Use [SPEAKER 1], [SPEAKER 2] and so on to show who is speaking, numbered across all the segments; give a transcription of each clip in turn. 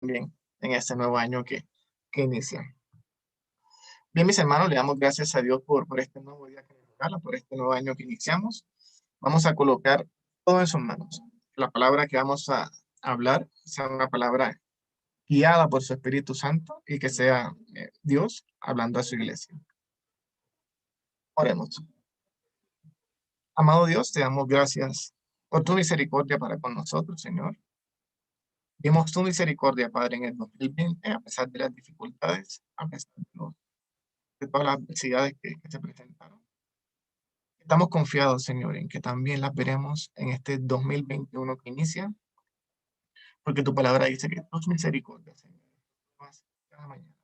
[SPEAKER 1] también en este nuevo año que inicia. Bien, mis hermanos, le damos gracias a Dios por este nuevo día que nos regala, por este nuevo año que iniciamos. Vamos a colocar todo en sus manos. La palabra que vamos a hablar sea una palabra guiada por su Espíritu Santo y que sea Dios hablando a su iglesia. Oremos. Amado Dios, te damos gracias por tu misericordia para con nosotros, Señor. Dimos tu misericordia, Padre, en el 2020, a pesar de las dificultades, a pesar de todas las adversidades que se presentaron. Estamos confiados, Señor, en que también las veremos en este 2021 que inicia, porque tu palabra dice que tus misericordias, Señor, nuevas cada mañana.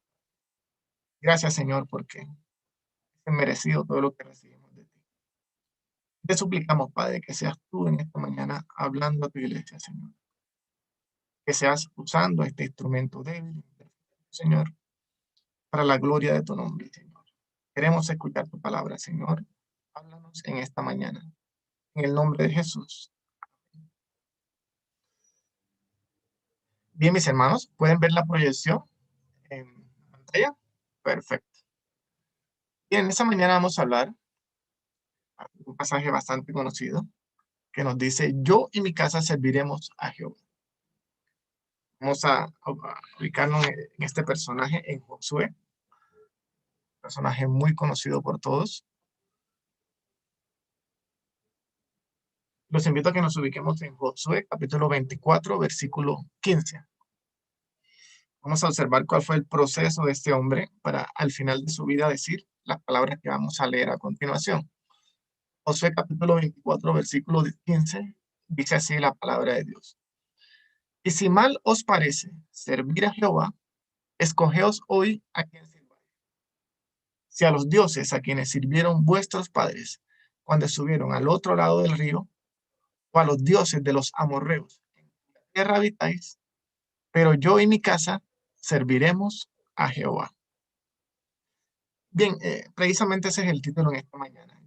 [SPEAKER 1] Gracias, Señor, porque es merecido todo lo que recibimos de ti. Te suplicamos, Padre, que seas tú en esta mañana hablando a tu iglesia, Señor. Que seas usando este instrumento débil, Señor, para la gloria de tu nombre, Señor. Queremos escuchar tu palabra, Señor. Háblanos en esta mañana. En el nombre de Jesús. Bien, mis hermanos, ¿pueden ver la proyección en pantalla? Perfecto. Bien, en esta mañana vamos a hablar de un pasaje bastante conocido que nos dice, yo y mi casa serviremos a Jehová. Vamos a ubicarnos en este personaje, en Josué, personaje muy conocido por todos. Los invito a que nos ubiquemos en Josué, capítulo 24, versículo 15. Vamos a observar cuál fue el proceso de este hombre para al final de su vida decir las palabras que vamos a leer a continuación. Josué capítulo 24, versículo 15, dice así la palabra de Dios. Y si mal os parece servir a Jehová, escogeos hoy a quien sirváis. Si a los dioses a quienes sirvieron vuestros padres cuando estuvieron al otro lado del río, o a los dioses de los amorreos en la tierra habitáis, pero yo y mi casa serviremos a Jehová. Bien, precisamente ese es el título en esta mañana.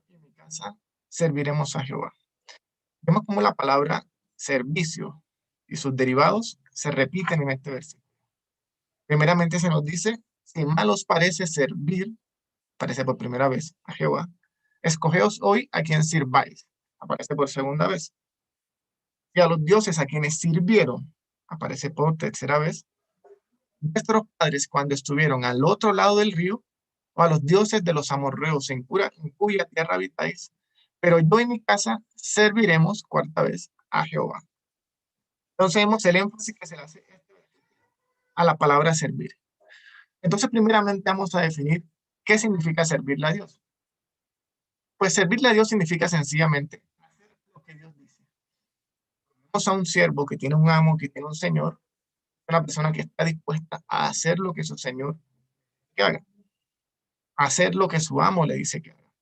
[SPEAKER 1] Yo y mi casa serviremos a Jehová. Vemos cómo la palabra servicio y sus derivados se repiten en este versículo. Primeramente se nos dice, si mal os parece servir, aparece por primera vez a Jehová, escogeos hoy a quien sirváis, aparece por segunda vez. Y a los dioses a quienes sirvieron, aparece por tercera vez, nuestros padres cuando estuvieron al otro lado del río, o a los dioses de los amorreos en cuya tierra habitáis, pero yo y mi casa serviremos, cuarta vez, a Jehová. Entonces vemos el énfasis que se le hace a la palabra servir. Entonces, primeramente vamos a definir qué significa servirle a Dios. Pues servirle a Dios significa sencillamente hacer lo que Dios dice. Vamos a un siervo que tiene un amo, que tiene un señor, una persona que está dispuesta a hacer lo que su señor que haga, hacer lo que su amo le dice que haga.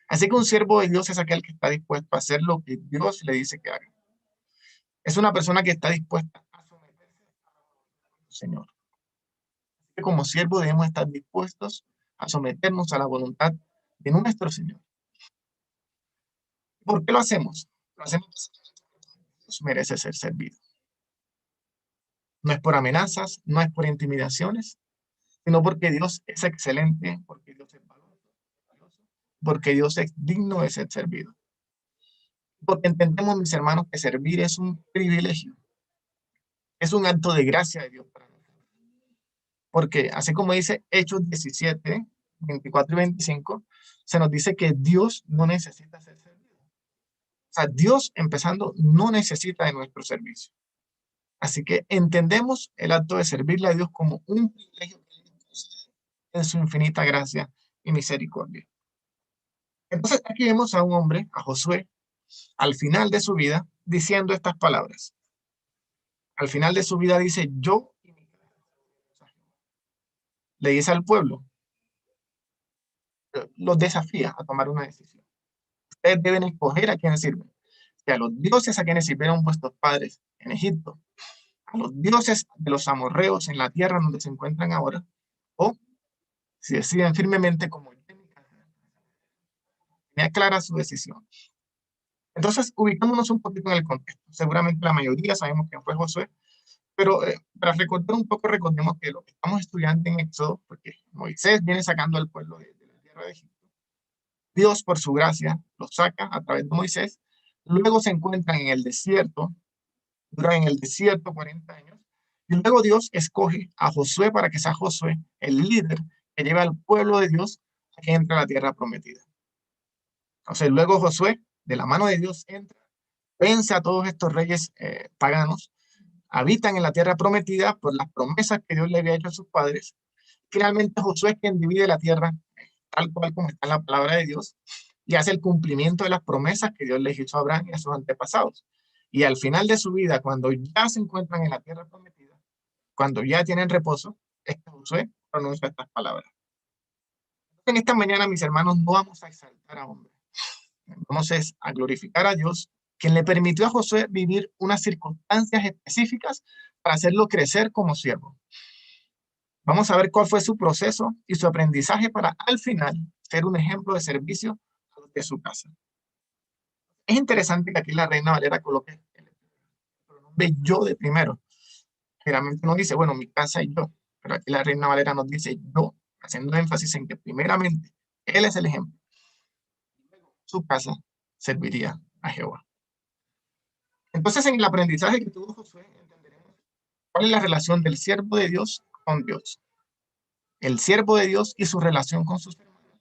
[SPEAKER 1] Así que un siervo de Dios es aquel que está dispuesto a hacer lo que Dios le dice que haga. Es una persona que está dispuesta a someterse al Señor. Así que como siervo debemos estar dispuestos a someternos a la voluntad de nuestro Señor. ¿Por qué lo hacemos? Lo hacemos porque Dios merece ser servido. No es por amenazas, no es por intimidaciones, sino porque Dios es excelente, porque Dios es valioso, porque Dios es digno de ser servido. Porque entendemos, mis hermanos, que servir es un privilegio, es un acto de gracia de Dios para nosotros. Porque así como dice Hechos 17, 24 y 25, se nos dice que Dios no necesita ser servido. O sea, Dios, empezando, no necesita de nuestro servicio. Así que entendemos el acto de servirle a Dios como un privilegio en su infinita gracia y misericordia. Entonces aquí vemos a un hombre, a Josué, al final de su vida, diciendo estas palabras. Al final de su vida dice, yo y mi casa. Le dice al pueblo, los desafía a tomar una decisión. Ustedes deben escoger a quienes sirven. Si a los dioses a quienes sirvieron vuestros padres en Egipto, a los dioses de los amorreos en la tierra donde se encuentran ahora, o si deciden firmemente como yo en mi casa, tenía clara su decisión. Entonces, ubicándonos un poquito en el contexto, seguramente la mayoría sabemos quién fue Josué, Pero para recordar un poco, recordemos que lo que estamos estudiando en Éxodo, porque Moisés viene sacando al pueblo de la tierra de Egipto, Dios por su gracia los saca a través de Moisés, luego se encuentran en el desierto, duran en el desierto 40 años, y luego Dios escoge a Josué para que sea Josué el líder que lleva al pueblo de Dios a que entre a la tierra prometida. O sea, luego Josué, de la mano de Dios, entra, vence a todos estos reyes paganos, habitan en la tierra prometida por las promesas que Dios le había hecho a sus padres. Finalmente Josué es quien divide la tierra tal cual como está en la palabra de Dios y hace el cumplimiento de las promesas que Dios les hizo a Abraham y a sus antepasados. Y al final de su vida, cuando ya se encuentran en la tierra prometida, cuando ya tienen reposo, es que Josué pronuncia estas palabras. En esta mañana, mis hermanos, no vamos a exaltar a hombres, vamos a glorificar a Dios, quien le permitió a Josué vivir unas circunstancias específicas para hacerlo crecer como siervo. Vamos a ver cuál fue su proceso y su aprendizaje para al final ser un ejemplo de servicio a los de su casa. Es interesante que aquí la Reina Valera coloque el pronombre yo de primero. Generalmente nos dice, bueno, mi casa y yo, pero aquí la Reina Valera nos dice yo, haciendo énfasis en que primeramente él es el ejemplo. Su casa serviría a Jehová. Entonces, en el aprendizaje que tuvo Josué, entenderemos cuál es la relación del siervo de Dios con Dios. El siervo de Dios y su relación con sus hermanos.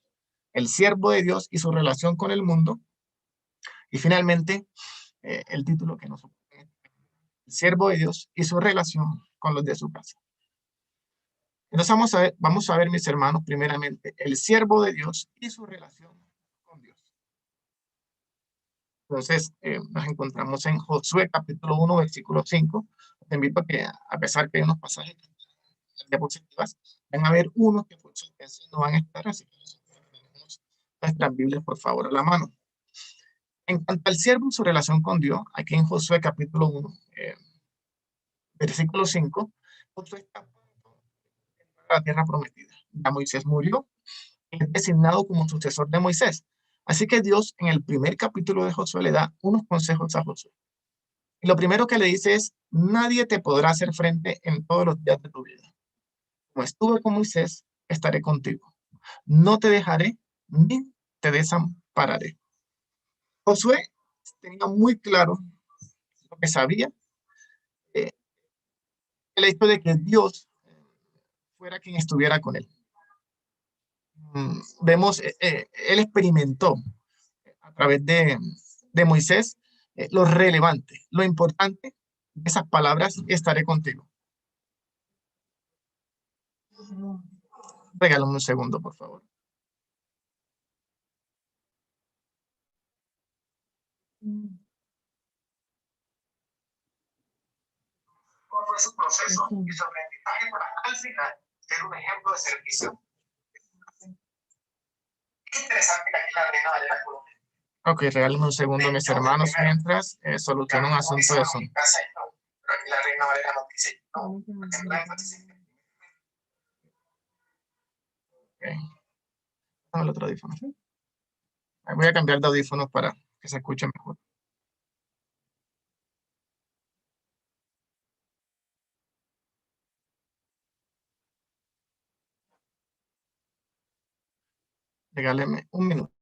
[SPEAKER 1] El siervo de Dios y su relación con el mundo. Y finalmente, el título que nos opone, el siervo de Dios y su relación con los de su casa. Entonces vamos a ver, mis hermanos, primeramente, el siervo de Dios y su relación con Dios. Entonces, nos encontramos en Josué capítulo 1, versículo 5. Te invito a que, a pesar que hay unos pasajes en las diapositivas, van a haber unos que por sorpresa no van a estar, así que tenemos nuestras Biblias, por favor, a la mano. En cuanto al siervo y su relación con Dios, aquí en Josué capítulo 1, versículo 5, Josué está a la tierra prometida. Ya Moisés murió y es designado como sucesor de Moisés. Así que Dios en el primer capítulo de Josué le da unos consejos a Josué. Y lo primero que le dice es, nadie te podrá hacer frente en todos los días de tu vida. Como estuve con Moisés, estaré contigo. No te dejaré ni te desampararé. Josué tenía muy claro lo que sabía, eh, el hecho de que Dios fuera quien estuviera con él. Vemos, él experimentó a través de Moisés lo relevante, lo importante de esas palabras, estaré contigo. Regálame un segundo, por favor. ¿Cuál fue su proceso y su aprendizaje para al final ser un ejemplo de servicio? Es interesante que aquí la Reina Valera Colombia. Ok, regálame un segundo, mis hermanos, mientras soluciono un asunto de eso. Pero aquí la Reina Valera nos dice, no, okay. El otro audífono. Voy a cambiar de audífonos para que se escuche mejor. Regáleme un minuto.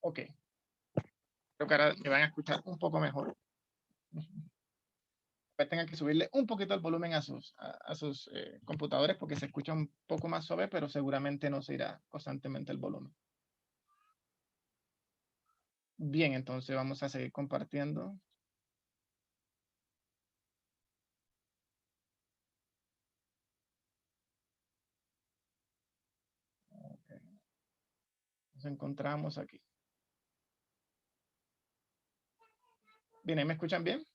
[SPEAKER 1] Ok. Creo que ahora me van a escuchar un poco mejor. Tengan que subirle un poquito el volumen a sus computadores porque se escucha un poco más suave, pero seguramente no se irá constantemente el volumen. Bien, entonces vamos a seguir compartiendo. Nos encontramos aquí. Bien, ¿ahí me escuchan bien?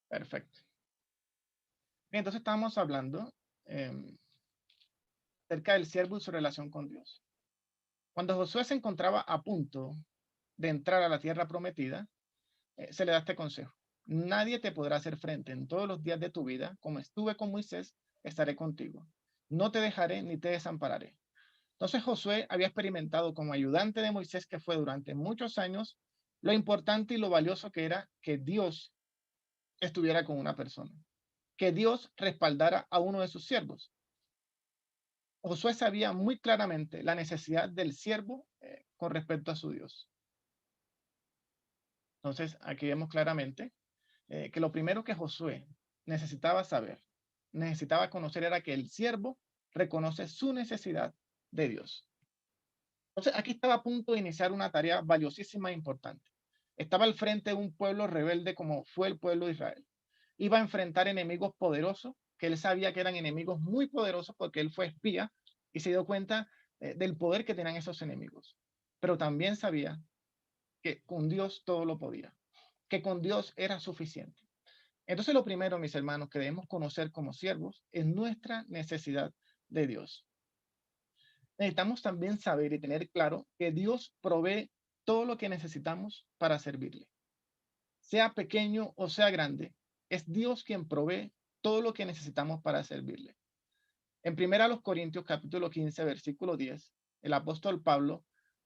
[SPEAKER 1] Perfecto. Bien, entonces estábamos hablando acerca del siervo y su relación con Dios. Cuando Josué se encontraba a punto de entrar a la tierra prometida, se le da este consejo. Nadie te podrá hacer frente en todos los días de tu vida. Como estuve con Moisés, estaré contigo. No te dejaré ni te desampararé. Entonces Josué había experimentado como ayudante de Moisés, que fue durante muchos años, lo importante y lo valioso que era que Dios estuviera con una persona, que Dios respaldara a uno de sus siervos. Josué sabía muy claramente la necesidad del siervo con respecto a su Dios. Entonces, aquí vemos claramente que lo primero que Josué necesitaba saber, necesitaba conocer, era que el siervo reconoce su necesidad de Dios. Entonces, aquí estaba a punto de iniciar una tarea valiosísima e importante. Estaba al frente de un pueblo rebelde como fue el pueblo de Israel. Iba a enfrentar enemigos poderosos, que él sabía que eran enemigos muy poderosos porque él fue espía y se dio cuenta del poder que tenían esos enemigos. Pero también sabía que con Dios todo lo podía, que con Dios era suficiente. Entonces lo primero, mis hermanos, que debemos conocer como siervos es nuestra necesidad de Dios. Necesitamos también saber y tener claro que Dios provee todo lo que necesitamos para servirle. Sea pequeño o sea grande, es Dios quien provee todo lo que necesitamos para servirle. En 1 Corintios capítulo 15, versículo 10, el apóstol Pablo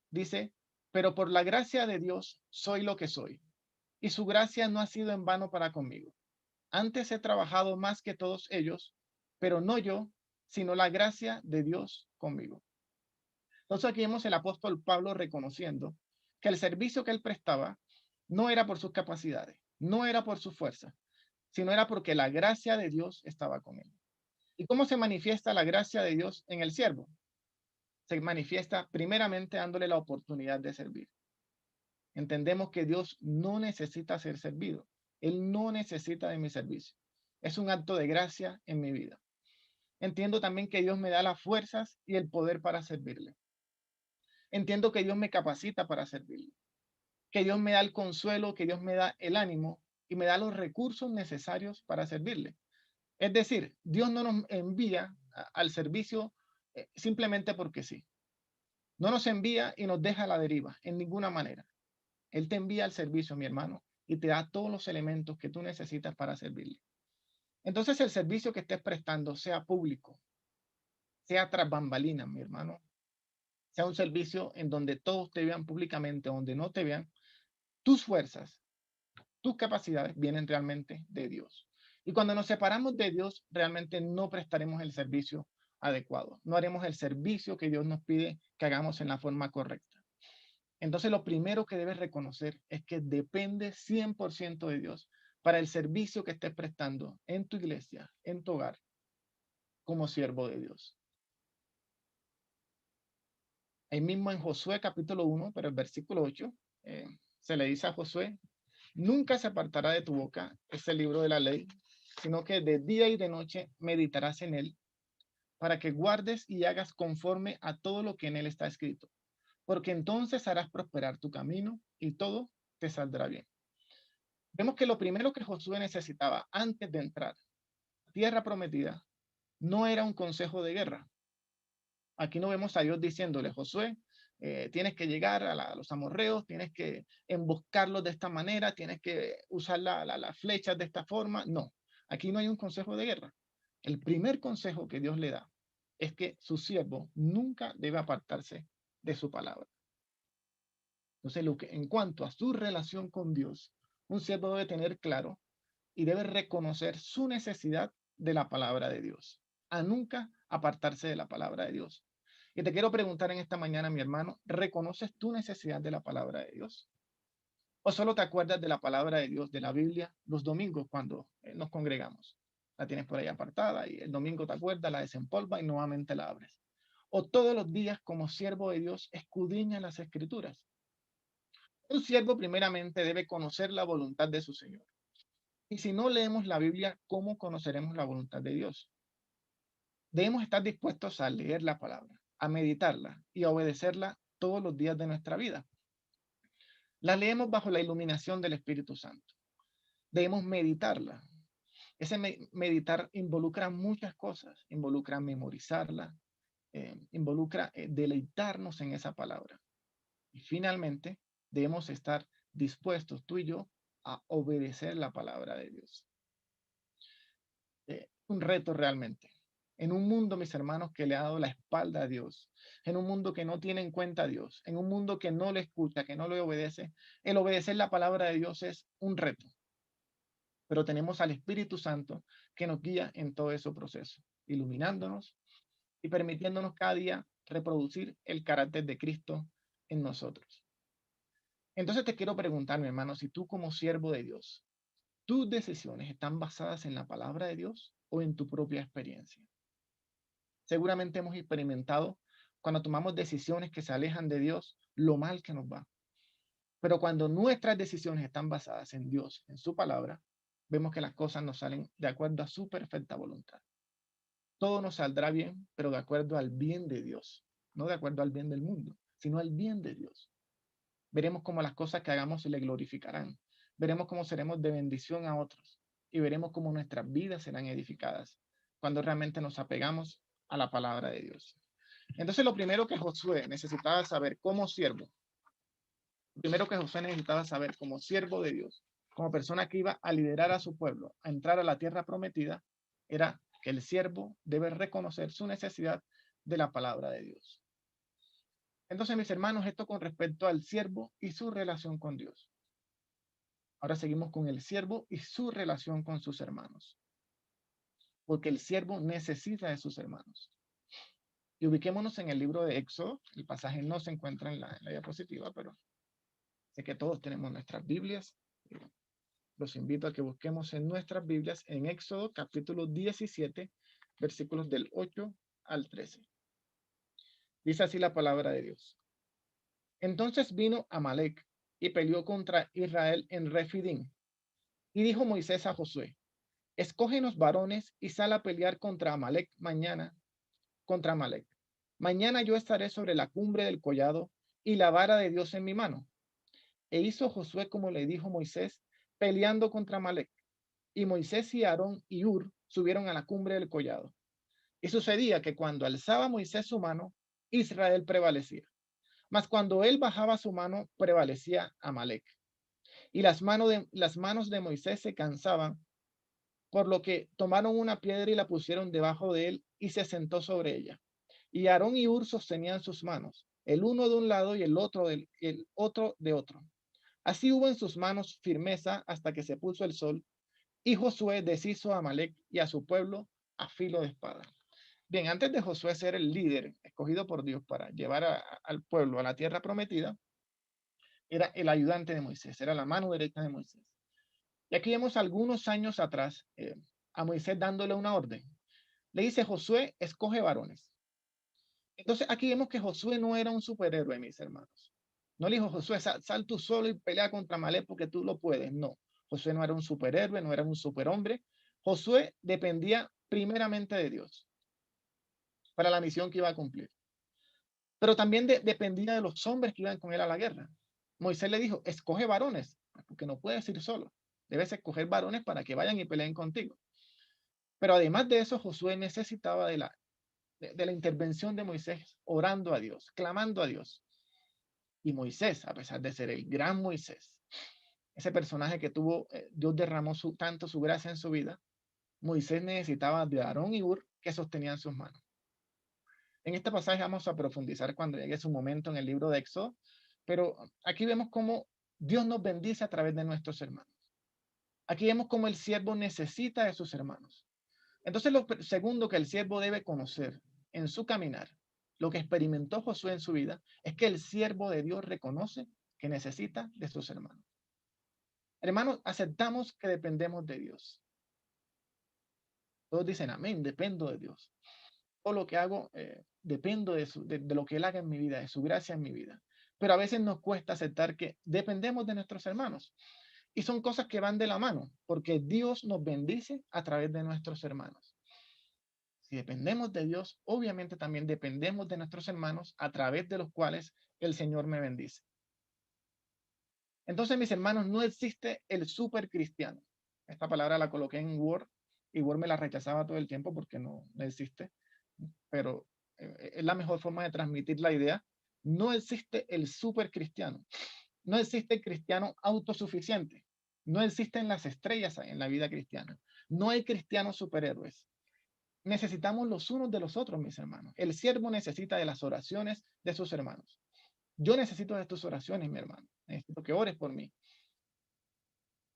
[SPEAKER 1] dice, pero por la gracia de Dios soy lo que soy, y su gracia no ha sido en vano para conmigo. Antes he trabajado más que todos ellos, pero no yo, sino la gracia de Dios conmigo. Entonces aquí vemos el apóstol Pablo reconociendo que el servicio que él prestaba no era por sus capacidades, no era por su fuerza, sino era porque la gracia de Dios estaba con él. ¿Y cómo se manifiesta la gracia de Dios en el siervo? Se manifiesta primeramente dándole la oportunidad de servir. Entendemos que Dios no necesita ser servido. Él no necesita de mi servicio. Es un acto de gracia en mi vida. Entiendo también que Dios me da las fuerzas y el poder para servirle. Entiendo que Dios me capacita para servirle. Que Dios me da el consuelo, que Dios me da el ánimo y me da los recursos necesarios para servirle. Es decir, Dios no nos envía al servicio simplemente porque sí. No nos envía y nos deja a la deriva en ninguna manera. Él te envía al servicio, mi hermano, y te da todos los elementos que tú necesitas para servirle. Entonces, el servicio que estés prestando, sea público, sea tras bambalinas, mi hermano, sea un servicio en donde todos te vean públicamente, donde no te vean, tus fuerzas, tus capacidades vienen realmente de Dios. Y cuando nos separamos de Dios, realmente no prestaremos el servicio adecuado. No haremos el servicio que Dios nos pide que hagamos en la forma correcta. Entonces, lo primero que debes reconocer es que depende 100% de Dios para el servicio que estés prestando en tu iglesia, en tu hogar, como siervo de Dios. Ahí mismo en Josué capítulo 1, pero el versículo 8, se le dice a Josué, nunca se apartará de tu boca este libro de la ley, sino que de día y de noche meditarás en él, para que guardes y hagas conforme a todo lo que en él está escrito, porque entonces harás prosperar tu camino y todo te saldrá bien. Vemos que lo primero que Josué necesitaba antes de entrar a tierra prometida no era un consejo de guerra. Aquí no vemos a Dios diciéndole, Josué, tienes que llegar a los amorreos, tienes que emboscarlos de esta manera, tienes que usar las flechas de esta forma. No, aquí no hay un consejo de guerra. El primer consejo que Dios le da es que su siervo nunca debe apartarse de su palabra. Entonces, en cuanto a su relación con Dios, un siervo debe tener claro y debe reconocer su necesidad de la palabra de Dios, a nunca apartarse de la palabra de Dios. Y te quiero preguntar en esta mañana, mi hermano, ¿reconoces tu necesidad de la palabra de Dios? ¿O solo te acuerdas de la palabra de Dios, de la Biblia, los domingos cuando nos congregamos? La tienes por ahí apartada y el domingo te acuerdas, la desempolva y nuevamente la abres. O todos los días como siervo de Dios escudriña las escrituras. Un siervo primeramente debe conocer la voluntad de su Señor. Y si no leemos la Biblia, ¿cómo conoceremos la voluntad de Dios? Debemos estar dispuestos a leer la palabra, a meditarla y a obedecerla todos los días de nuestra vida. La leemos bajo la iluminación del Espíritu Santo. Debemos meditarla. Ese meditar involucra muchas cosas. Involucra memorizarla, involucra deleitarnos en esa palabra. Y finalmente, debemos estar dispuestos, tú y yo, a obedecer la palabra de Dios. Un reto realmente. En un mundo, mis hermanos, que le ha dado la espalda a Dios, en un mundo que no tiene en cuenta a Dios, en un mundo que no le escucha, que no le obedece, el obedecer la palabra de Dios es un reto. Pero tenemos al Espíritu Santo que nos guía en todo ese proceso, iluminándonos y permitiéndonos cada día reproducir el carácter de Cristo en nosotros. Entonces te quiero preguntar, mi hermano, si tú como siervo de Dios, ¿tus decisiones están basadas en la palabra de Dios o en tu propia experiencia? Seguramente hemos experimentado cuando tomamos decisiones que se alejan de Dios, lo mal que nos va. Pero cuando nuestras decisiones están basadas en Dios, en su palabra, vemos que las cosas nos salen de acuerdo a su perfecta voluntad. Todo nos saldrá bien, pero de acuerdo al bien de Dios, no de acuerdo al bien del mundo, sino al bien de Dios. Veremos cómo las cosas que hagamos le glorificarán. Veremos cómo seremos de bendición a otros y veremos cómo nuestras vidas serán edificadas cuando realmente nos apegamos a la palabra de Dios. Entonces, lo primero que Josué necesitaba saber como siervo, como siervo de Dios, como persona que iba a liderar a su pueblo, a entrar a la tierra prometida, era que el siervo debe reconocer su necesidad de la palabra de Dios. Entonces, mis hermanos, esto con respecto al siervo y su relación con Dios. Ahora seguimos con el siervo y su relación con sus hermanos. Porque el siervo necesita de sus hermanos. Y ubiquémonos en el libro de Éxodo. El pasaje no se encuentra en la diapositiva, pero sé que todos tenemos nuestras Biblias. Los invito a que busquemos en nuestras Biblias en Éxodo capítulo 17, versículos del 8 al 13. Dice así la palabra de Dios. Entonces vino Amalek y peleó contra Israel en Refidim. Y dijo Moisés a Josué, escógenos varones y sal a pelear contra Amalek mañana, contra Amalek. Mañana yo estaré sobre la cumbre del collado y la vara de Dios en mi mano. E hizo Josué como le dijo Moisés, peleando contra Amalek. Y Moisés y Aarón y Hur subieron a la cumbre del collado. Y sucedía que cuando alzaba Moisés su mano, Israel prevalecía. Mas cuando él bajaba su mano, prevalecía Amalek. Y las manos de Moisés se cansaban, por lo que tomaron una piedra y la pusieron debajo de él y se sentó sobre ella. Y Aarón y Hur sostenían sus manos, el uno de un lado y el otro de otro. Así hubo en sus manos firmeza hasta que se puso el sol, y Josué deshizo a Amalek y a su pueblo a filo de espada. Bien, antes de Josué ser el líder escogido por Dios para llevar al pueblo a la tierra prometida, era el ayudante de Moisés, era la mano derecha de Moisés. Y aquí vemos algunos años atrás a Moisés dándole una orden. Le dice, Josué, escoge varones. Entonces aquí vemos que Josué no era un superhéroe, mis hermanos. No le dijo, Josué, sal tú solo y pelea contra Amalek porque tú lo puedes. No, Josué no era un superhéroe, no era un superhombre. Josué dependía primeramente de Dios para la misión que iba a cumplir. Pero también dependía de los hombres que iban con él a la guerra. Moisés le dijo, escoge varones, porque no puedes ir solo. Debes escoger varones para que vayan y peleen contigo. Pero además de eso, Josué necesitaba de la intervención de Moisés, orando a Dios, clamando a Dios. Y Moisés, a pesar de ser el gran Moisés, ese personaje que tuvo, Dios derramó tanto su gracia en su vida, Moisés necesitaba de Aarón y Hur que sostenían sus manos. En este pasaje vamos a profundizar cuando llegue su momento en el libro de Éxodo, pero aquí vemos cómo Dios nos bendice a través de nuestros hermanos. Aquí vemos cómo el siervo necesita de sus hermanos. Entonces, lo segundo que el siervo debe conocer en su caminar, lo que experimentó Josué en su vida, es que el siervo de Dios reconoce que necesita de sus hermanos. Hermanos, aceptamos que dependemos de Dios. Todos dicen, amén, dependo de Dios. Todo lo que hago, dependo de lo que Él haga en mi vida, de su gracia en mi vida. Pero a veces nos cuesta aceptar que dependemos de nuestros hermanos. Y son cosas que van de la mano, porque Dios nos bendice a través de nuestros hermanos. Si dependemos de Dios, obviamente también dependemos de nuestros hermanos a través de los cuales el Señor me bendice. Entonces, mis hermanos, no existe el super cristiano. Esta palabra la coloqué en Word y Word me la rechazaba todo el tiempo porque no existe, pero es la mejor forma de transmitir la idea. No existe el super cristiano. No existe el cristiano autosuficiente. No existen las estrellas en la vida cristiana. No hay cristianos superhéroes. Necesitamos los unos de los otros, mis hermanos. El siervo necesita de las oraciones de sus hermanos. Yo necesito de tus oraciones, mi hermano. Necesito que ores por mí.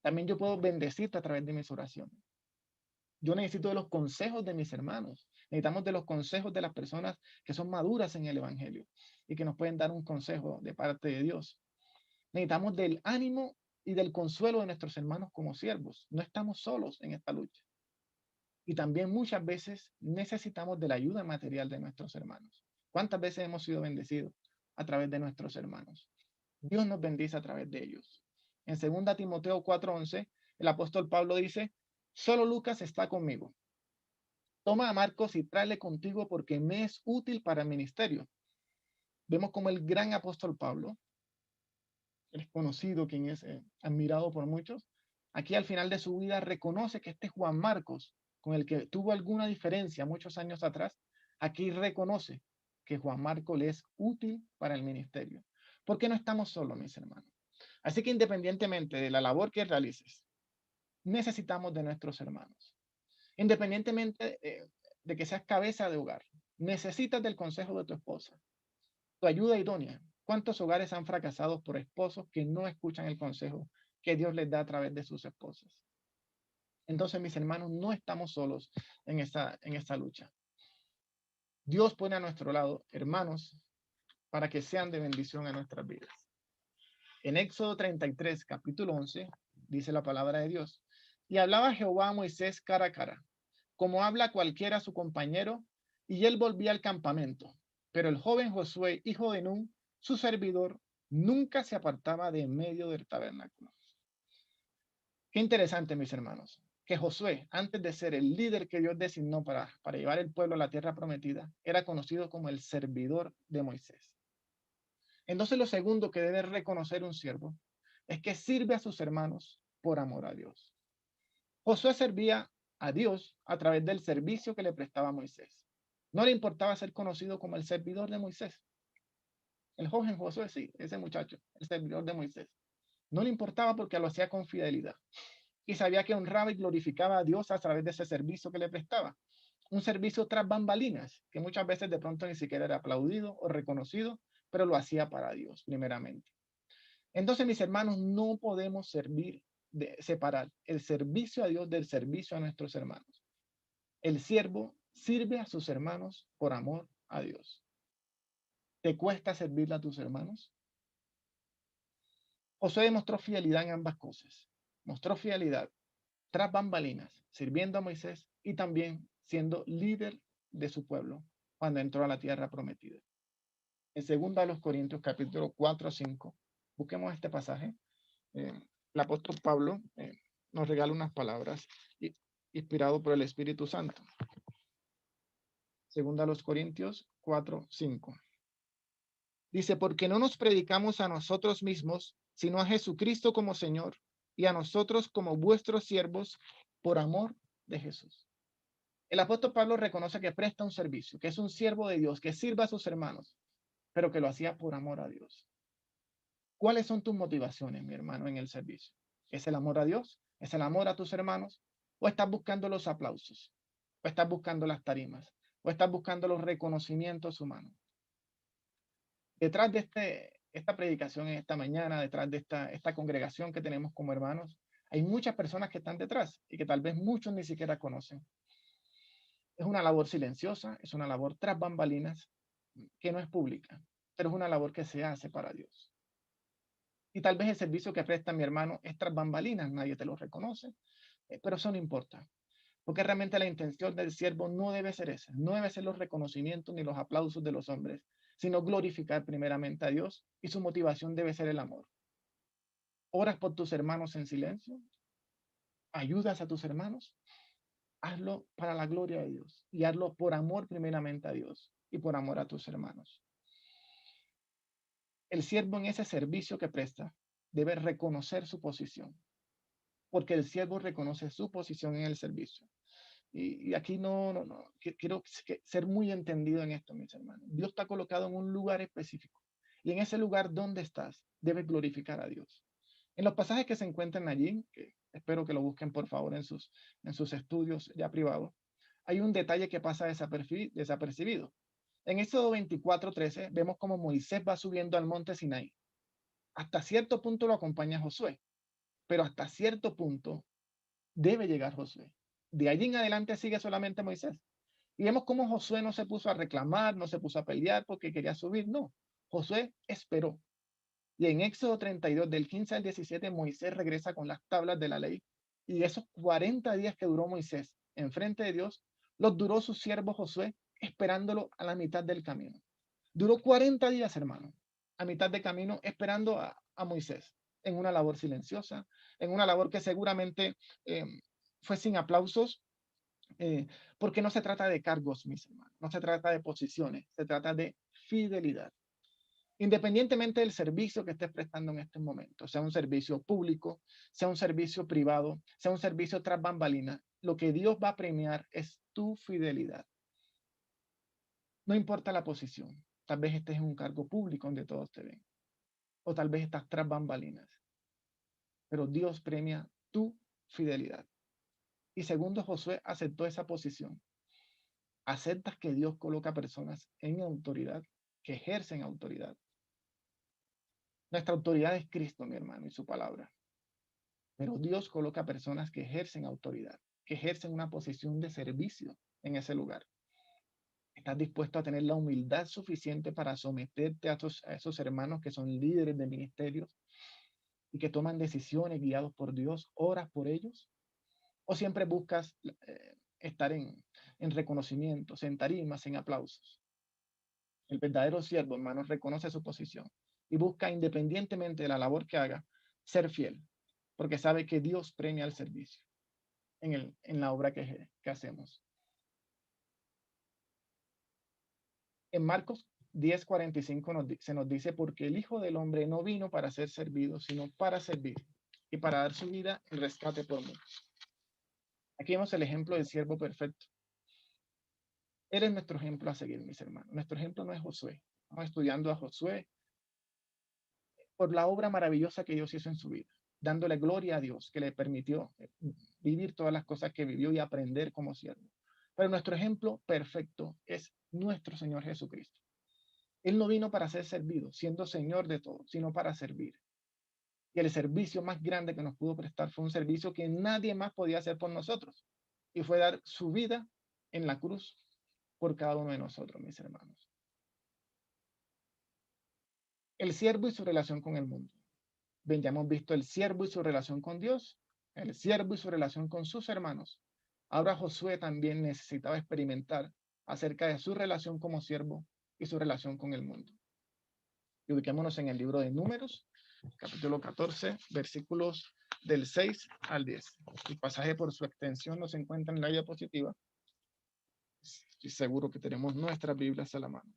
[SPEAKER 1] También yo puedo bendecirte a través de mis oraciones. Yo necesito de los consejos de mis hermanos. Necesitamos de los consejos de las personas que son maduras en el Evangelio y que nos pueden dar un consejo de parte de Dios. Necesitamos del ánimo y del consuelo de nuestros hermanos como siervos. No estamos solos en esta lucha. Y también muchas veces necesitamos de la ayuda material de nuestros hermanos. ¿Cuántas veces hemos sido bendecidos a través de nuestros hermanos? Dios nos bendice a través de ellos. En 2 Timoteo 4:11, el apóstol Pablo dice, solo Lucas está conmigo. Toma a Marcos y tráele contigo porque me es útil para el ministerio. Vemos como el gran apóstol Pablo, él es conocido, quien es admirado por muchos, aquí al final de su vida reconoce que este Juan Marcos, con el que tuvo alguna diferencia muchos años atrás, aquí reconoce que Juan Marcos le es útil para el ministerio. Porque no estamos solos, mis hermanos. Así que independientemente de la labor que realices, necesitamos de nuestros hermanos. Independientemente de que seas cabeza de hogar, necesitas del consejo de tu esposa, tu ayuda idónea. ¿Cuántos hogares han fracasado por esposos que no escuchan el consejo que Dios les da a través de sus esposas? Entonces, mis hermanos, no estamos solos en esta lucha. Dios pone a nuestro lado hermanos para que sean de bendición a nuestras vidas. En Éxodo 33, capítulo 11, dice la palabra de Dios. Y hablaba Jehová a Moisés cara a cara, como habla cualquiera a su compañero, y él volvía al campamento. Pero el joven Josué, hijo de Nun, su servidor, nunca se apartaba de en medio del tabernáculo. Qué interesante, mis hermanos, que Josué, antes de ser el líder que Dios designó para llevar el pueblo a la tierra prometida, era conocido como el servidor de Moisés. Entonces, lo segundo que debe reconocer un siervo es que sirve a sus hermanos por amor a Dios. Josué servía a Dios a través del servicio que le prestaba a Moisés. No le importaba ser conocido como el servidor de Moisés. El joven Josué, sí, ese muchacho, el servidor de Moisés. No le importaba porque lo hacía con fidelidad. Y sabía que honraba y glorificaba a Dios a través de ese servicio que le prestaba. Un servicio tras bambalinas, que muchas veces de pronto ni siquiera era aplaudido o reconocido, pero lo hacía para Dios, primeramente. Entonces, mis hermanos, no podemos separar el servicio a Dios del servicio a nuestros hermanos. El siervo sirve a sus hermanos por amor a Dios. ¿Te cuesta servirle a tus hermanos? Josué demostró fidelidad en ambas cosas. Mostró fidelidad tras bambalinas, sirviendo a Moisés y también siendo líder de su pueblo cuando entró a la tierra prometida. En 2 Corintios capítulo 4-5, busquemos este pasaje. El apóstol Pablo nos regala unas palabras inspirado por el Espíritu Santo. 2 Corintios 4:5. Dice, porque no nos predicamos a nosotros mismos, sino a Jesucristo como Señor y a nosotros como vuestros siervos por amor de Jesús. El apóstol Pablo reconoce que presta un servicio, que es un siervo de Dios, que sirve a sus hermanos, pero que lo hacía por amor a Dios. ¿Cuáles son tus motivaciones, mi hermano, en el servicio? ¿Es el amor a Dios? ¿Es el amor a tus hermanos? ¿O estás buscando los aplausos? ¿O estás buscando las tarimas? ¿O estás buscando los reconocimientos humanos? Detrás de esta predicación en esta mañana, detrás de esta congregación que tenemos como hermanos, hay muchas personas que están detrás y que tal vez muchos ni siquiera conocen. Es una labor silenciosa, es una labor tras bambalinas que no es pública, pero es una labor que se hace para Dios. Y tal vez el servicio que presta mi hermano es tras bambalinas, nadie te lo reconoce, pero eso no importa, porque realmente la intención del siervo no debe ser esa, no debe ser los reconocimientos ni los aplausos de los hombres, sino glorificar primeramente a Dios y su motivación debe ser el amor. ¿Oras por tus hermanos en silencio? ¿Ayudas a tus hermanos? hazlo para la gloria de Dios y hazlo por amor primeramente a Dios y por amor a tus hermanos. El siervo en ese servicio que presta debe reconocer su posición, porque el siervo reconoce su posición en el servicio. Y aquí quiero ser muy entendido en esto, mis hermanos. Dios te ha colocado en un lugar específico. Y en ese lugar donde estás, debes glorificar a Dios. En los pasajes que se encuentran allí, que espero que lo busquen por favor en sus estudios ya privados, hay un detalle que pasa desapercibido. En Éxodo 24:13 vemos cómo Moisés va subiendo al monte Sinai. Hasta cierto punto lo acompaña Josué, pero hasta cierto punto debe llegar Josué. De allí en adelante sigue solamente Moisés. Y vemos cómo Josué no se puso a reclamar, no se puso a pelear porque quería subir, no. Josué esperó. Y en Éxodo 32, del 15 al 17, Moisés regresa con las tablas de la ley. Y esos 40 días que duró Moisés enfrente de Dios, los duró su siervo Josué esperándolo a la mitad del camino. Duró 40 días, hermano, a mitad de camino esperando a Moisés en una labor silenciosa, en una labor que seguramente eh, fue sin aplausos, porque no se trata de cargos, mis hermanos, no se trata de posiciones, se trata de fidelidad. Independientemente del servicio que estés prestando en este momento, sea un servicio público, sea un servicio privado, sea un servicio tras bambalinas, lo que Dios va a premiar es tu fidelidad. No importa la posición, tal vez estés en un cargo público donde todos te ven, o tal vez estás tras bambalinas, pero Dios premia tu fidelidad. Y segundo, Josué aceptó esa posición. Aceptas que Dios coloca personas en autoridad, que ejercen autoridad. Nuestra autoridad es Cristo, mi hermano, y su palabra. Pero Dios coloca personas que ejercen autoridad, que ejercen una posición de servicio en ese lugar. ¿Estás dispuesto a tener la humildad suficiente para someterte a esos hermanos que son líderes de ministerios y que toman decisiones guiados por Dios? ¿Oras por ellos? ¿O siempre buscas estar en reconocimientos, en tarimas, en aplausos? El verdadero siervo, hermanos, reconoce su posición y busca, independientemente de la labor que haga, ser fiel, porque sabe que Dios premia el servicio en la obra que hacemos. En Marcos 10:45 se nos dice, porque el Hijo del Hombre no vino para ser servido, sino para servir y para dar su vida en rescate por muchos. Aquí vemos el ejemplo del siervo perfecto. Él es nuestro ejemplo a seguir, mis hermanos. Nuestro ejemplo no es Josué. Estamos estudiando a Josué por la obra maravillosa que Dios hizo en su vida, dándole gloria a Dios, que le permitió vivir todas las cosas que vivió y aprender como siervo. Pero nuestro ejemplo perfecto es nuestro Señor Jesucristo. Él no vino para ser servido, siendo Señor de todo, sino para servir. Y el servicio más grande que nos pudo prestar fue un servicio que nadie más podía hacer por nosotros. Y fue dar su vida en la cruz por cada uno de nosotros, mis hermanos. El siervo y su relación con el mundo. Ven, ya hemos visto el siervo y su relación con Dios, el siervo y su relación con sus hermanos. Ahora Josué también necesitaba experimentar acerca de su relación como siervo y su relación con el mundo. Y ubiquémonos en el libro de Números, capítulo 14, versículos del 6 al 10. El pasaje por su extensión no se encuentra en la diapositiva. Estoy seguro que tenemos nuestras Biblias a la mano.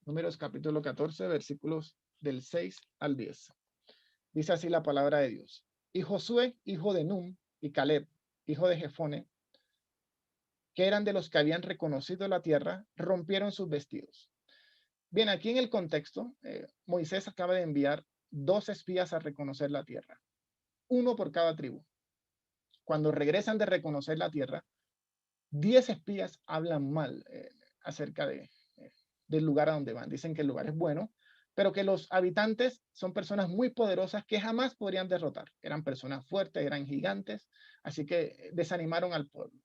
[SPEAKER 1] Números capítulo 14, versículos del 6 al 10. Dice así la palabra de Dios. Y Josué, hijo de Num, y Caleb, hijo de Jefone, que eran de los que habían reconocido la tierra, rompieron sus vestidos. Bien, aquí en el contexto, Moisés acaba de enviar 2 espías a reconocer la tierra, uno por cada tribu. Cuando regresan de reconocer la tierra, 10 espías hablan mal acerca del lugar a donde van. Dicen que el lugar es bueno, pero que los habitantes son personas muy poderosas que jamás podrían derrotar. Eran personas fuertes, eran gigantes, así que desanimaron al pueblo.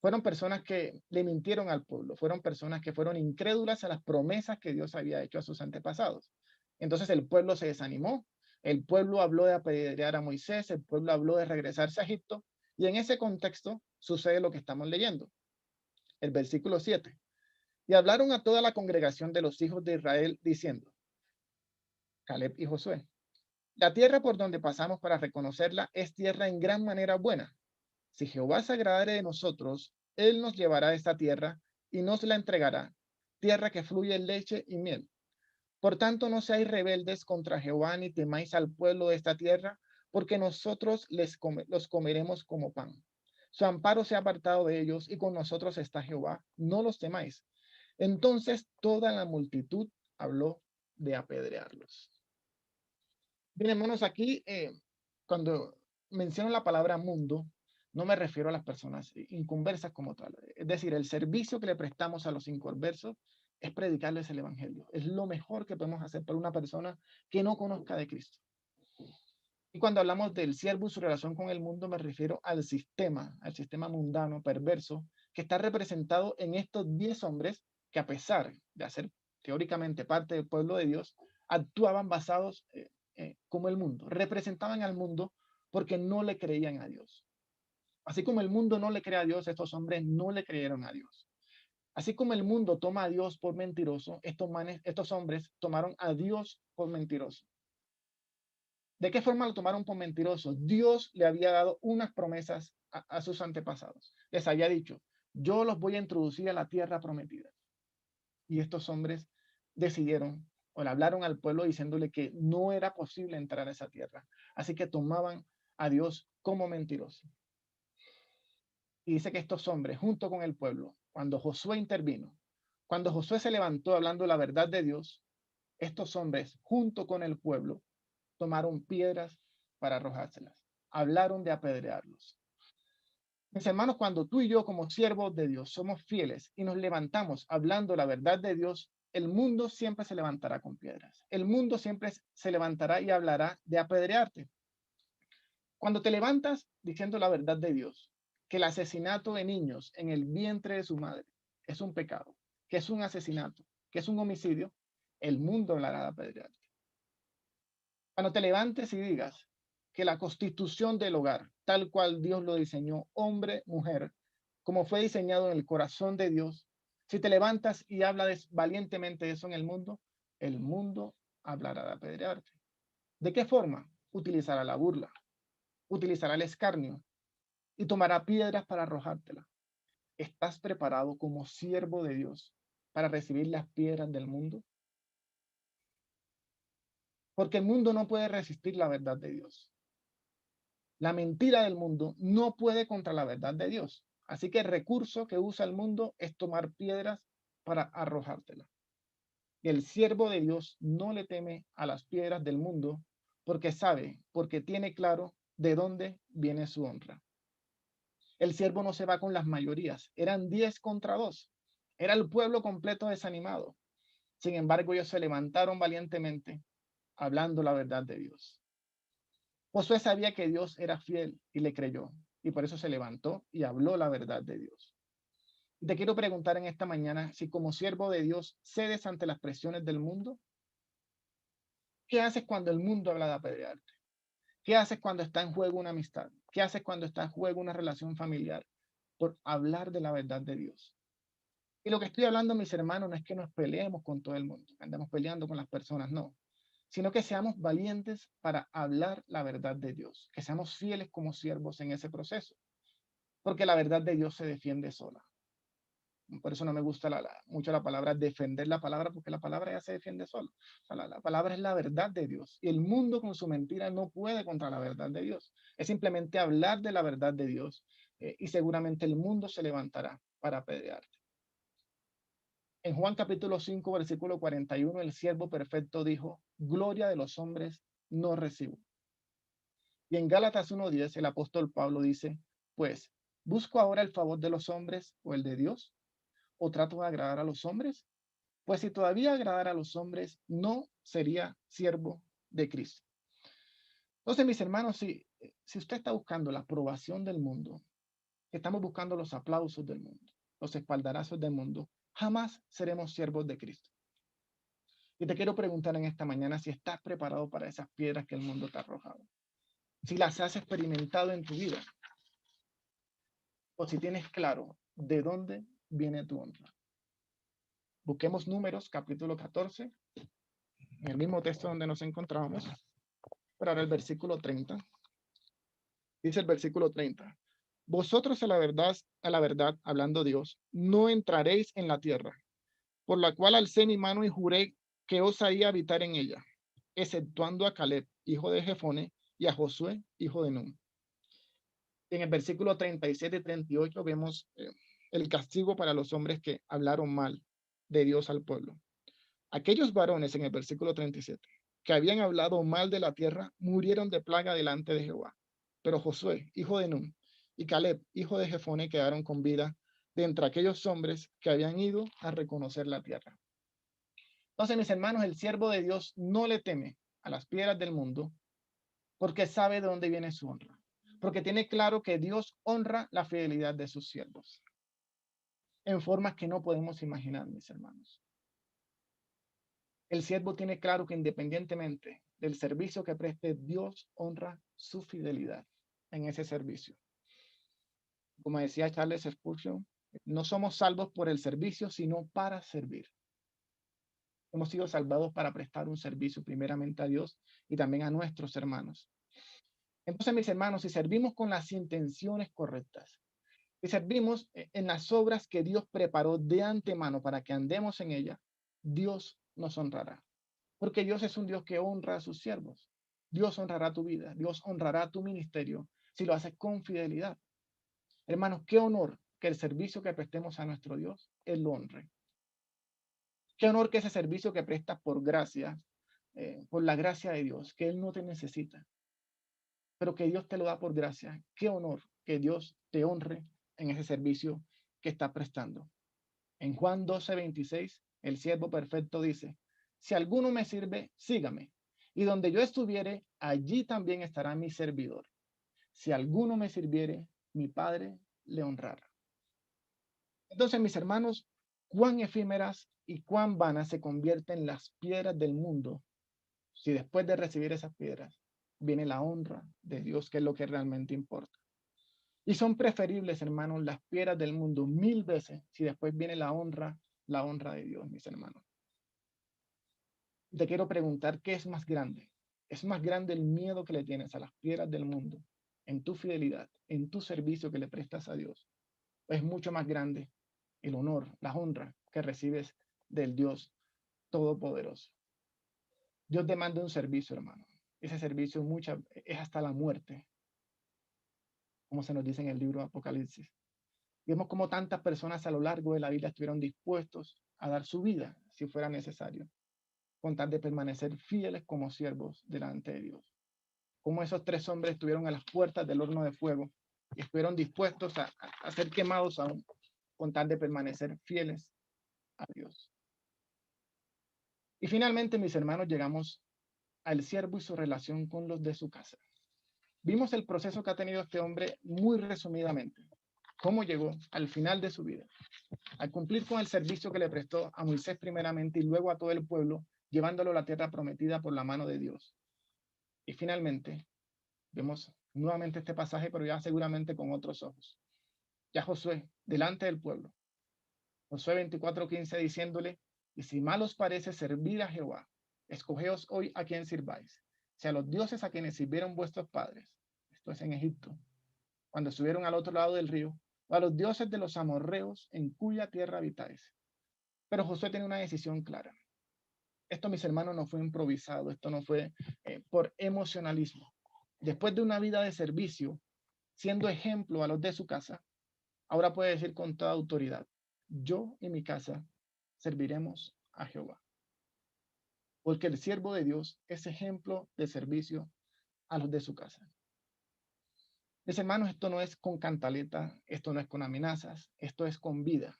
[SPEAKER 1] Fueron personas que le mintieron al pueblo, fueron personas que fueron incrédulas a las promesas que Dios había hecho a sus antepasados. Entonces el pueblo se desanimó, el pueblo habló de apedrear a Moisés, el pueblo habló de regresarse a Egipto, y en ese contexto sucede lo que estamos leyendo. El versículo 7. Y hablaron a toda la congregación de los hijos de Israel, diciendo, Caleb y Josué, la tierra por donde pasamos para reconocerla es tierra en gran manera buena.
[SPEAKER 2] Si Jehová se agradare de nosotros, él nos llevará a esta tierra y nos la entregará, tierra que fluye leche y miel. Por tanto, no seáis rebeldes contra Jehová, ni temáis al pueblo de esta tierra, porque nosotros los comeremos como pan. Su amparo se ha apartado de ellos, y con nosotros está Jehová, no los temáis. Entonces toda la multitud habló de apedrearlos. Bien, hermanos, aquí cuando menciono la palabra mundo, no me refiero a las personas inconversas como tal. Es decir, el servicio que le prestamos a los inconversos es predicarles el evangelio. Es lo mejor que podemos hacer para una persona que no conozca de Cristo. Y cuando hablamos del siervo y su relación con el mundo, me refiero al sistema mundano, perverso, que está representado en estos 10 hombres que, a pesar de hacer teóricamente parte del pueblo de Dios, actuaban basados como el mundo, representaban al mundo porque no le creían a Dios. Así como el mundo no le cree a Dios, estos hombres no le creyeron a Dios. Así como el mundo toma a Dios por mentiroso, estos hombres tomaron a Dios por mentiroso. ¿De qué forma lo tomaron por mentiroso? Dios le había dado unas promesas a sus antepasados. Les había dicho, yo los voy a introducir a la tierra prometida. Y estos hombres decidieron o le hablaron al pueblo diciéndole que no era posible entrar a esa tierra. Así que tomaban a Dios como mentiroso. Y dice que estos hombres, junto con el pueblo, cuando Josué intervino, cuando Josué se levantó hablando la verdad de Dios, estos hombres, junto con el pueblo, tomaron piedras para arrojárselas. Hablaron de apedrearlos. Mis hermanos, cuando tú y yo como siervos de Dios somos fieles y nos levantamos hablando la verdad de Dios, el mundo siempre se levantará con piedras. El mundo siempre se levantará y hablará de apedrearte. Cuando te levantas diciendo la verdad de Dios, que el asesinato de niños en el vientre de su madre es un pecado, que es un asesinato, que es un homicidio, el mundo hablará de apedrearte. Cuando te levantes y digas que la constitución del hogar, tal cual Dios lo diseñó, hombre, mujer, como fue diseñado en el corazón de Dios, si te levantas y hablas valientemente de eso en el mundo hablará de apedrearte. ¿De qué forma? Utilizará la burla, utilizará el escarnio y tomará piedras para arrojártela. ¿Estás preparado como siervo de Dios para recibir las piedras del mundo? Porque el mundo no puede resistir la verdad de Dios. La mentira del mundo no puede contra la verdad de Dios. Así que el recurso que usa el mundo es tomar piedras para arrojártela. Y el siervo de Dios no le teme a las piedras del mundo porque sabe, porque tiene claro de dónde viene su honra. El siervo no se va con las mayorías. Eran 10 contra 2. Era el pueblo completo desanimado. Sin embargo, ellos se levantaron valientemente hablando la verdad de Dios. Josué sabía que Dios era fiel y le creyó, y por eso se levantó y habló la verdad de Dios. Te quiero preguntar en esta mañana si como siervo de Dios cedes ante las presiones del mundo. ¿Qué haces cuando el mundo habla de apedrearte? ¿Qué haces cuando está en juego una amistad? ¿Qué haces cuando está en juego una relación familiar? Por hablar de la verdad de Dios. Y lo que estoy hablando, mis hermanos, no es que nos peleemos con todo el mundo, andamos peleando con las personas, no, sino que seamos valientes para hablar la verdad de Dios, que seamos fieles como siervos en ese proceso, porque la verdad de Dios se defiende sola. Por eso no me gusta mucho la palabra defender la palabra, porque la palabra ya se defiende sola. O sea, la palabra es la verdad de Dios, y el mundo con su mentira no puede contra la verdad de Dios. Es simplemente hablar de la verdad de Dios, y seguramente el mundo se levantará para apedrearte. En Juan capítulo 5, versículo 41, el siervo perfecto dijo, gloria de los hombres no recibo. Y en Gálatas 1:10, el apóstol Pablo dice, pues, ¿busco ahora el favor de los hombres o el de Dios? ¿O trato de agradar a los hombres? Pues si todavía agradara a los hombres, no sería siervo de Cristo. Entonces, mis hermanos, si usted está buscando la aprobación del mundo, estamos buscando los aplausos del mundo, los espaldarazos del mundo, jamás seremos siervos de Cristo. Y te quiero preguntar en esta mañana si estás preparado para esas piedras que el mundo te ha arrojado. Si las has experimentado en tu vida. O si tienes claro de dónde viene tu honra. Busquemos Números, capítulo 14, en el mismo texto donde nos encontrábamos, pero ahora el versículo 30. Dice el versículo 30. Vosotros a la verdad, hablando Dios, no entraréis en la tierra, por la cual alcé mi mano y juré que os haría habitar en ella, exceptuando a Caleb, hijo de Jefone, y a Josué, hijo de Nun. En el versículo 37 y 38 vemos el castigo para los hombres que hablaron mal de Dios al pueblo. Aquellos varones en el versículo 37 que habían hablado mal de la tierra murieron de plaga delante de Jehová. Pero Josué, hijo de Nun, y Caleb, hijo de Jefone, quedaron con vida de entre aquellos hombres que habían ido a reconocer la tierra. Entonces, mis hermanos, el siervo de Dios no le teme a las piedras del mundo porque sabe de dónde viene su honra, porque tiene claro que Dios honra la fidelidad de sus siervos en formas que no podemos imaginar, mis hermanos. El siervo tiene claro que independientemente del servicio que preste, Dios honra su fidelidad en ese servicio. Como decía Charles Spurgeon, no somos salvos por el servicio, sino para servir. Hemos sido salvados para prestar un servicio primeramente a Dios y también a nuestros hermanos. Entonces, mis hermanos, si servimos con las intenciones correctas, si servimos en las obras que Dios preparó de antemano para que andemos en ellas, Dios nos honrará. Porque Dios es un Dios que honra a sus siervos. Dios honrará tu vida, Dios honrará tu ministerio si lo haces con fidelidad. Hermanos, qué honor que el servicio que prestemos a nuestro Dios, Él lo honre. Qué honor que ese servicio que prestas por gracia, por la gracia de Dios, que Él no te necesita, pero que Dios te lo da por gracia. Qué honor que Dios te honre en ese servicio que está prestando. En Juan 12:26, el siervo perfecto dice, si alguno me sirve, sígame. Y donde yo estuviere, allí también estará mi servidor. Si alguno me sirviere, mi Padre le honrará. Entonces, mis hermanos, cuán efímeras y cuán vanas se convierten las piedras del mundo si después de recibir esas piedras viene la honra de Dios, que es lo que realmente importa. Y son preferibles, hermanos, las piedras del mundo 1000 veces si después viene la honra de Dios, mis hermanos. Te quiero preguntar, ¿qué es más grande? ¿Es más grande el miedo que le tienes a las piedras del mundo en tu fidelidad, en tu servicio que le prestas a Dios? ¿O es mucho más grande el honor, la honra que recibes del Dios Todopoderoso? Dios demanda un servicio, hermano. Ese servicio es hasta la muerte, como se nos dice en el libro de Apocalipsis. Vemos cómo tantas personas a lo largo de la vida estuvieron dispuestos a dar su vida si fuera necesario, con tal de permanecer fieles como siervos delante de Dios. Como esos 3 hombres estuvieron a las puertas del horno de fuego y estuvieron dispuestos a ser quemados aún, con tal de permanecer fieles a Dios. Y finalmente, mis hermanos, llegamos al siervo y su relación con los de su casa. Vimos el proceso que ha tenido este hombre muy resumidamente, cómo llegó al final de su vida, al cumplir con el servicio que le prestó a Moisés primeramente y luego a todo el pueblo, llevándolo a la tierra prometida por la mano de Dios. Y finalmente, vemos nuevamente este pasaje, pero ya seguramente con otros ojos. Ya Josué, delante del pueblo. Josué 24:15 diciéndole, y si mal os parece servir a Jehová, escogeos hoy a quien sirváis, si a los dioses a quienes sirvieron vuestros padres, esto es en Egipto, cuando estuvieron al otro lado del río, o a los dioses de los amorreos en cuya tierra habitáis. Pero Josué tiene una decisión clara. Esto, mis hermanos, no fue improvisado, esto no fue por emocionalismo. Después de una vida de servicio, siendo ejemplo a los de su casa, ahora puede decir con toda autoridad, yo y mi casa serviremos a Jehová. Porque el siervo de Dios es ejemplo de servicio a los de su casa. Mis hermanos, esto no es con cantaleta, esto no es con amenazas, esto es con vida.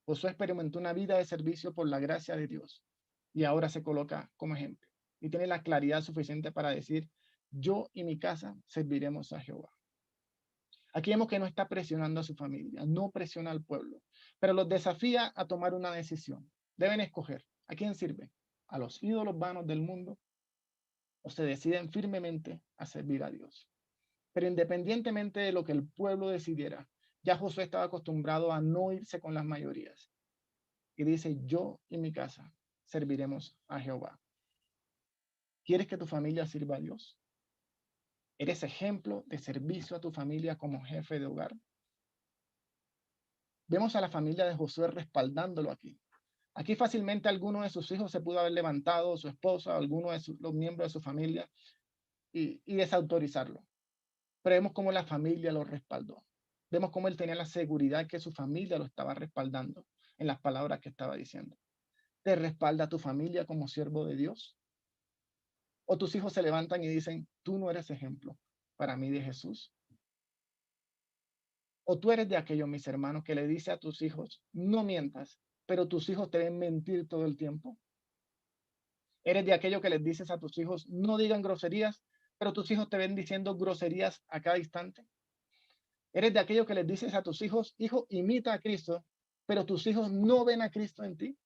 [SPEAKER 2] Josué experimentó una vida de servicio por la gracia de Dios y ahora se coloca como ejemplo y tiene la claridad suficiente para decir, yo y mi casa serviremos a Jehová. Aquí vemos que no está presionando a su familia, no presiona al pueblo, pero los desafía a tomar una decisión. Deben escoger a quién sirve, a los ídolos vanos del mundo o se deciden firmemente a servir a Dios. Pero independientemente de lo que el pueblo decidiera, ya Josué estaba acostumbrado a no irse con las mayorías. Y dice, yo y mi casa serviremos a Jehová. ¿Quieres que tu familia sirva a Dios? ¿Eres ejemplo de servicio a tu familia como jefe de hogar? Vemos a la familia de Josué respaldándolo aquí. Aquí fácilmente alguno de sus hijos se pudo haber levantado, su esposa, alguno de los miembros de su familia, y desautorizarlo. Pero vemos cómo la familia lo respaldó. Vemos cómo él tenía la seguridad que su familia lo estaba respaldando en las palabras que estaba diciendo. ¿Te respalda tu familia como siervo de Dios? ¿O tus hijos se levantan y dicen, tú no eres ejemplo para mí de Jesús? ¿O tú eres de aquellos, mis hermanos, que le dice a tus hijos, no mientas, pero tus hijos te ven mentir todo el tiempo? ¿Eres de aquellos que les dices a tus hijos, no digan groserías, pero tus hijos te ven diciendo groserías a cada instante? ¿Eres de aquellos que les dices a tus hijos, hijo, imita a Cristo, pero tus hijos no ven a Cristo en ti?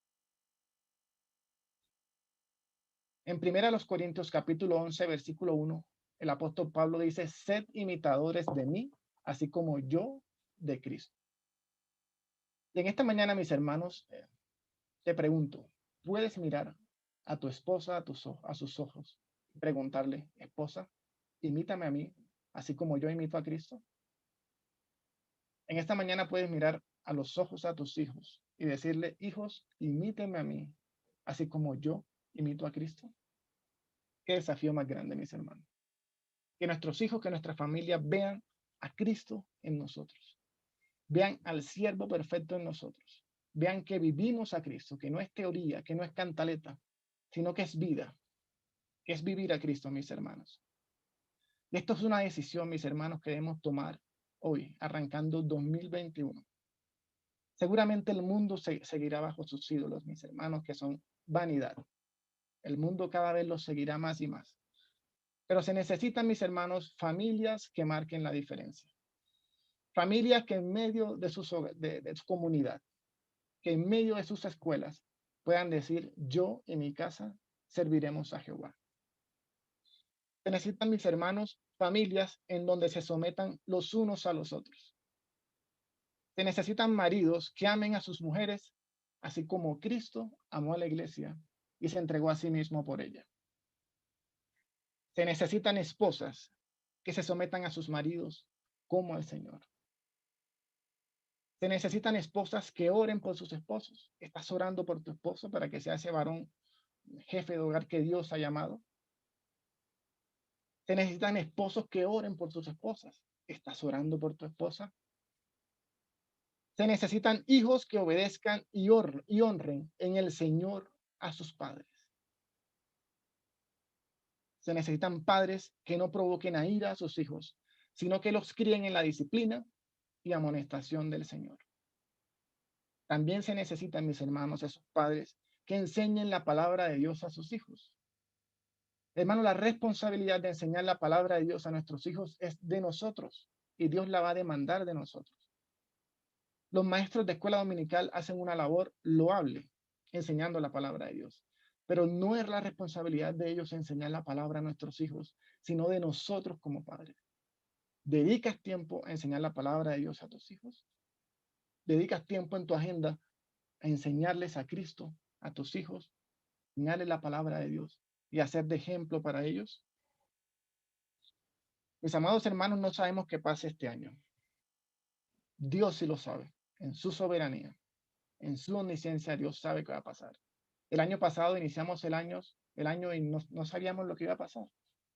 [SPEAKER 2] En 1 Corintios capítulo 11, versículo 1, el apóstol Pablo dice, sed imitadores de mí, así como yo de Cristo. Y en esta mañana, mis hermanos, te pregunto, ¿puedes mirar a tu esposa a sus ojos y preguntarle, esposa, imítame a mí, así como yo imito a Cristo? En esta mañana puedes mirar a los ojos a tus hijos y decirle, hijos, imítenme a mí, así como yo imito a Cristo. Qué desafío más grande, mis hermanos. Que nuestros hijos, que nuestra familia vean a Cristo en nosotros. Vean al siervo perfecto en nosotros. Vean que vivimos a Cristo, que no es teoría, que no es cantaleta, sino que es vida, que es vivir a Cristo, mis hermanos. Y esto es una decisión, mis hermanos, que debemos tomar hoy, arrancando 2021. Seguramente el mundo seguirá bajo sus ídolos, mis hermanos, que son vanidad. El mundo cada vez los seguirá más y más. Pero se necesitan, mis hermanos, familias que marquen la diferencia. Familias que en medio de su comunidad, que en medio de sus escuelas, puedan decir, yo y mi casa serviremos a Jehová. Se necesitan, mis hermanos, familias en donde se sometan los unos a los otros. Se necesitan maridos que amen a sus mujeres, así como Cristo amó a la iglesia y se entregó a sí mismo por ella. Se necesitan esposas que se sometan a sus maridos como el Señor. Se necesitan esposas que oren por sus esposos. ¿Estás orando por tu esposo para que sea ese varón jefe de hogar que Dios ha llamado? Se necesitan esposos que oren por sus esposas. ¿Estás orando por tu esposa? Se necesitan hijos que obedezcan y honren en el Señor a sus padres. Se necesitan padres que no provoquen a ira a sus hijos, sino que los críen en la disciplina y amonestación del Señor. También se necesitan, mis hermanos, esos padres que enseñen la palabra de Dios a sus hijos. Hermano, la responsabilidad de enseñar la palabra de Dios a nuestros hijos es de nosotros y Dios la va a demandar de nosotros. Los maestros de escuela dominical hacen una labor loable enseñando la palabra de Dios, pero no es la responsabilidad de ellos enseñar la palabra a nuestros hijos, sino de nosotros como padres. ¿Dedicas tiempo a enseñar la palabra de Dios a tus hijos? ¿Dedicas tiempo en tu agenda a enseñarles a Cristo a tus hijos, enseñarles la palabra de Dios y hacer de ejemplo para ellos? Mis amados hermanos, no sabemos qué pase este año. Dios sí lo sabe, en su soberanía, en su omnisciencia, Dios sabe qué va a pasar. El año pasado iniciamos el año y no sabíamos lo que iba a pasar.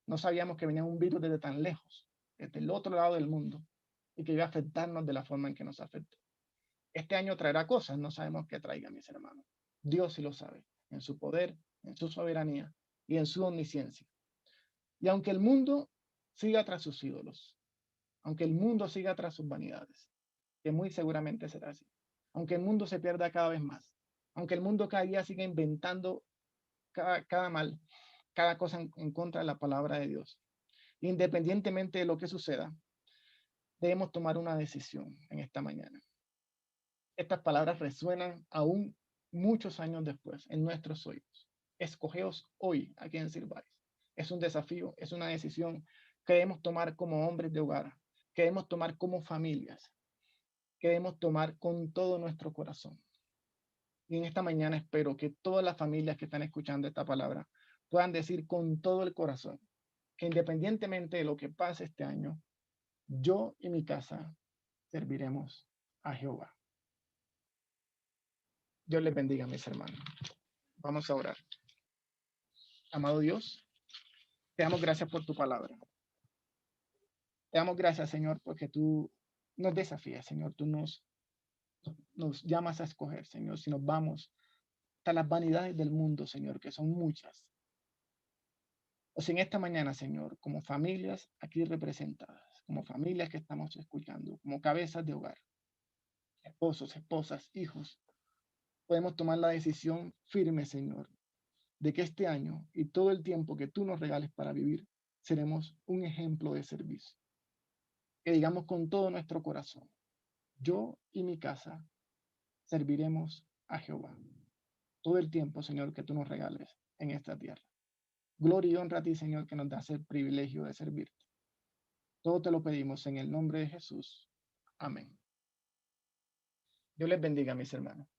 [SPEAKER 2] No sabíamos que venía un virus desde tan lejos, desde el otro lado del mundo, y que iba a afectarnos de la forma en que nos afectó. Este año traerá cosas, no sabemos qué traiga, mis hermanos. Dios sí lo sabe, en su poder, en su soberanía y en su omnisciencia. Y aunque el mundo siga tras sus ídolos, aunque el mundo siga tras sus vanidades, que muy seguramente será así, aunque el mundo se pierda cada vez más, aunque el mundo cada día siga inventando cada mal, cada cosa en contra de la palabra de Dios, independientemente de lo que suceda, debemos tomar una decisión en esta mañana. Estas palabras resuenan aún muchos años después en nuestros oídos. Escogeos hoy a quién sirváis. Es un desafío, es una decisión que debemos tomar como hombres de hogar, que debemos tomar como familias, que debemos tomar con todo nuestro corazón. Y en esta mañana espero que todas las familias que están escuchando esta palabra puedan decir con todo el corazón, que independientemente de lo que pase este año, yo y mi casa serviremos a Jehová. Dios les bendiga, mis hermanos. Vamos a orar. Amado Dios, te damos gracias por tu palabra. Te damos gracias, Señor, porque tú nos desafías, Señor. Tú nos llamas a escoger, Señor, si nos vamos hasta las vanidades del mundo, Señor, que son muchas. O si en esta mañana, Señor, como familias aquí representadas, como familias que estamos escuchando, como cabezas de hogar, esposos, esposas, hijos, podemos tomar la decisión firme, Señor, de que este año y todo el tiempo que tú nos regales para vivir, seremos un ejemplo de servicio. Que digamos con todo nuestro corazón, yo y mi casa serviremos a Jehová. Todo el tiempo, Señor, que tú nos regales en esta tierra. Gloria y honra a ti, Señor, que nos das el privilegio de servirte. Todo te lo pedimos en el nombre de Jesús. Amén. Dios les bendiga, mis hermanos.